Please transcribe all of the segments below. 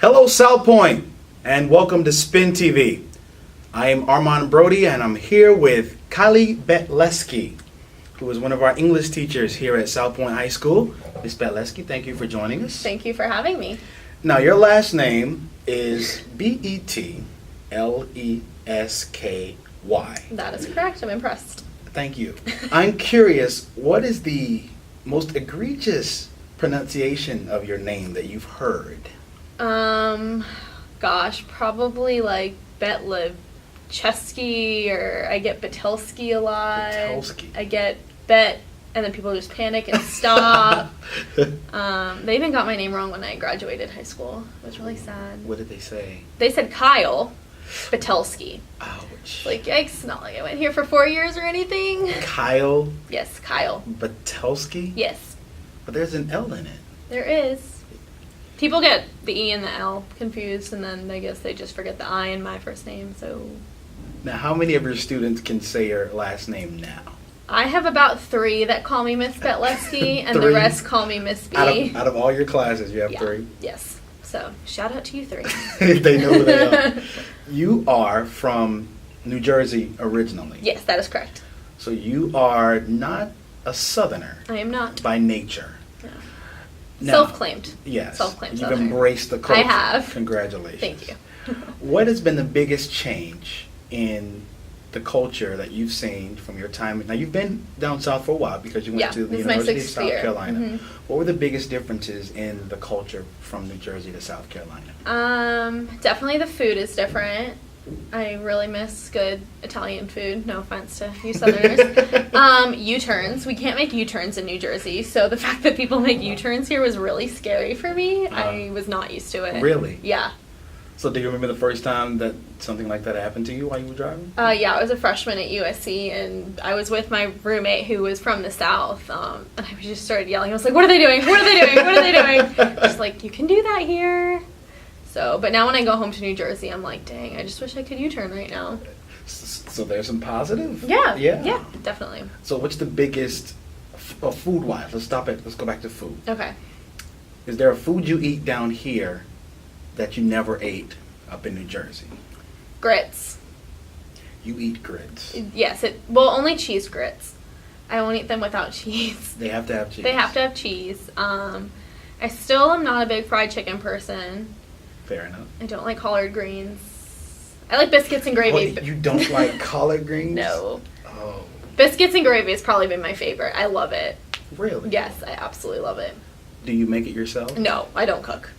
Hello, South Pointe, and welcome to Spin TV. I am Armand Brody, and I'm here with Kylie Betlesky, who is one of our English teachers here at South Pointe High School. Ms. Betlesky, thank you for joining us. Thank you for having me. Now, your last name is Betlesky. That is correct. I'm impressed. Thank you. I'm curious, what is the most egregious pronunciation of your name that you've heard? Gosh, probably like Betlesky, or I get Betlesky a lot. Betlesky. I get Bet, and then people just panic and stop. They even got my name wrong when I graduated high school. It was really sad. What did they say? They said Kyle Betlesky. Ouch. Like, yikes, not like I went here for 4 years or anything. Kyle Yes, Kyle. Betlesky? Yes, But there's an L in it. there is. People get the E and the L confused, and then I guess they just forget the I in my first name, so... Now, how many of your students can say your last name now? I have about 3 that call me Miss Betlesky, and the 3? rest call me Miss B. Out of all your classes, you have Yeah. 3? Yes. So, shout out to you 3. They know who they are. You are from New Jersey originally. Yes, that is correct. So you are not a Southerner I am not. by nature. No. Now, Self-claimed. Yes. Self-claimed You've Southerner. embraced the culture. I have. Congratulations. Thank you. What has been the biggest change in the culture that you've seen from your time? Now, you've been down south for a while because you went Yeah, to the this is my University of 6th South year. Carolina. Mhm. What were the biggest differences in the culture from New Jersey to South Carolina? Definitely the food is different. I really miss good Italian food. No offense to you Southerners. U-turns. We can't make U-turns in New Jersey, so the fact that people make U-turns here was really scary for me. I was not used to it. Really? Yeah. So do you remember the first time that something like that happened to you while you were driving? Yeah, I was a freshman at USC, and I was with my roommate who was from the South, and I just started yelling. I was like, what are they doing? What are they doing? What are they doing? She's like, you can do that here. So, but now when I go home to New Jersey, I'm like, dang, I just wish I could U-turn right now. So there's some positive? Yeah. Yeah. Yeah, definitely. So what's the biggest, food-wise, let's go back to food. Okay. Is there a food you eat down here that you never ate up in New Jersey? Grits. You eat grits. Yes, only cheese grits. I won't eat them without cheese. They have to have cheese. They have to have cheese. I still am not a big fried chicken person. Fair enough. I don't like collard greens. I like biscuits and gravy. Wait, you don't like collard greens? No. Oh, Biscuits and gravy has probably been my favorite. I love it. really? Yes, I absolutely love it. Do you make it yourself? No, I don't cook.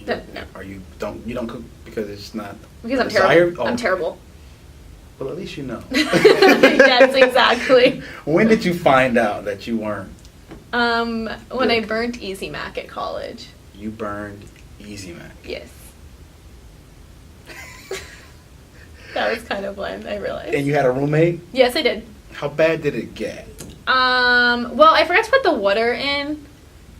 No. You don't cook because it's not Because I'm desired? terrible. Oh. I'm terrible. Well, at least you know. Yes, exactly. When did you find out that you weren't? When I burnt Easy Mac at college. You burned Easy Mac. Yes. That was kind of when I realized. And you had a roommate? Yes, I did. How bad did it get? Well, I forgot to put the water in,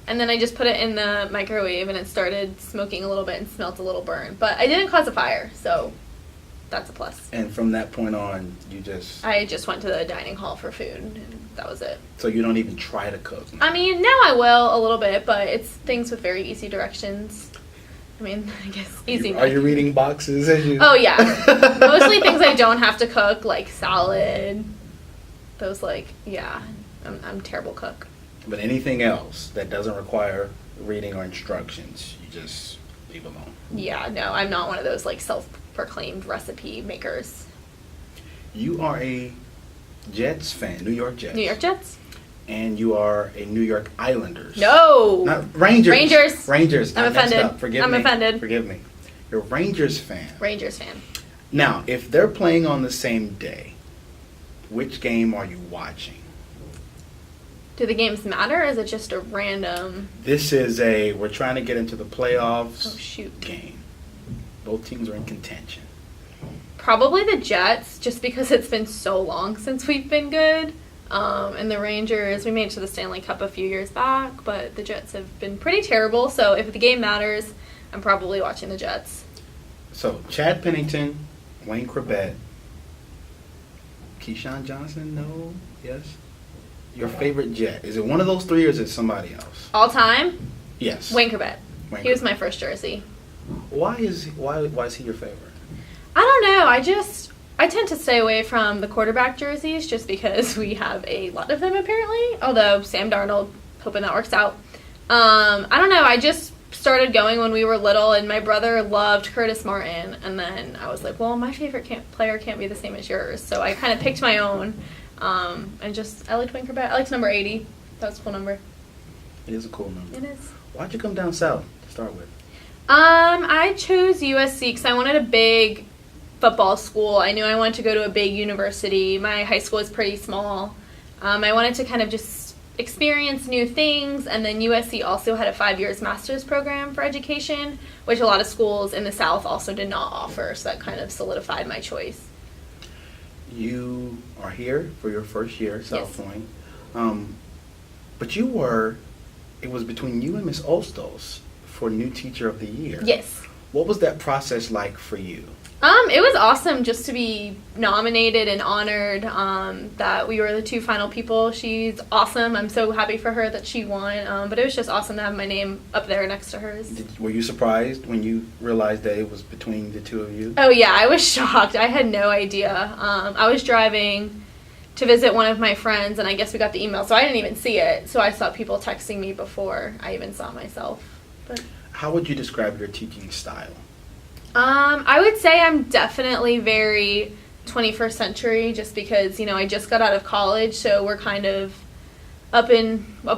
and then I just put it in the microwave, and it started smoking a little bit and smelled a little burnt. But I didn't cause a fire, so that's a plus. And from that point on, I just went to the dining hall for food, and that was it. So you don't even try to cook? I mean, now I will a little bit, but it's things with very easy directions. I mean, I guess easy. Are you reading boxes as you? Oh, yeah. Mostly things I don't have to cook, like salad. Those, yeah. I'm a terrible cook. But anything else that doesn't require reading or instructions, you just leave alone. Yeah, no, I'm not one of those, self-proclaimed recipe makers. You are a Jets fan, New York Jets. New York Jets? And you are a New York Islanders. No! Not Rangers. Rangers. I I'm messed offended. up. Forgive I'm me. offended. Forgive me. You're a Rangers fan. Rangers fan. Now, if they're playing on the same day, which game are you watching? Do the games matter, or is it just a random... This is we're trying to get into the playoffs Oh, shoot. game. Both teams are in contention. Probably the Jets, just because it's been so long since we've been good. And the Rangers, we made it to the Stanley Cup a few years back, but the Jets have been pretty terrible. So if the game matters, I'm probably watching the Jets. So, Chad Pennington, Wayne Corbett, Keyshawn Johnson, no? Yes? Your favorite Jet. Is it one of those 3 or is it somebody else? All time, Yes. Wayne Corbett. He was my first jersey. Why is he your favorite? I don't know. I tend to stay away from the quarterback jerseys just because we have a lot of them apparently. Although Sam Darnold, hoping that works out. I don't know. I just started going when we were little, and my brother loved Curtis Martin, and then I was like, well, my favorite player can't be the same as yours, so I kind of picked my own. And just I liked Wayne Corbett. I liked number 80. That was a cool number. It is a cool number. It is. Why'd you come down south to start with? I chose USC because I wanted a big football school. I knew I wanted to go to a big university. My high school is pretty small. I wanted to kind of just experience new things, and then USC also had a 5 years master's program for education, which a lot of schools in the South also did not offer, so that kind of solidified my choice. You are here for your first year at South Yes. Pointe, but it was between you and Miss Ostos for New Teacher of the Year. Yes. What was that process like for you? It was awesome just to be nominated and honored that we were the two final people. She's awesome. I'm so happy for her that she won. But it was just awesome to have my name up there next to hers. Were you surprised when you realized that it was between the two of you? Oh, yeah. I was shocked. I had no idea. I was driving to visit one of my friends, and I guess we got the email, so I didn't even see it. So I saw people texting me before I even saw myself. But How would you describe your teaching style? I would say I'm definitely very 21st century just because, I just got out of college, so we're kind of up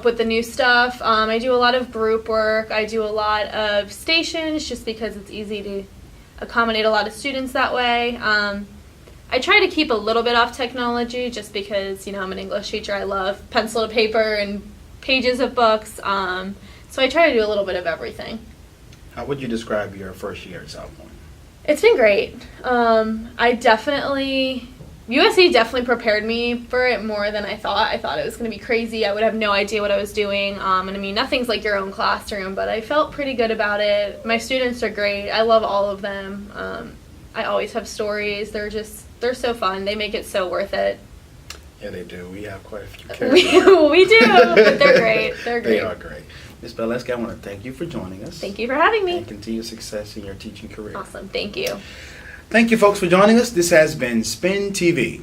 with the new stuff. I do a lot of group work. I do a lot of stations just because it's easy to accommodate a lot of students that way. I try to keep a little bit off technology just because, I'm an English teacher. I love pencil to paper and pages of books. So I try to do a little bit of everything. How would you describe your first year at South Pointe? It's been great. USC definitely prepared me for it more than I thought. I thought it was going to be crazy. I would have no idea what I was doing. And nothing's like your own classroom, but I felt pretty good about it. My students are great. I love all of them. I always have stories. They're so fun. They make it so worth it. Yeah, they do. We have quite a few characters. We do, but they're great. They're great. They are great. Ms. Betlesky, I want to thank you for joining us. Thank you for having me. And continued success in your teaching career. Awesome. Thank you. Thank you, folks, for joining us. This has been Spin TV.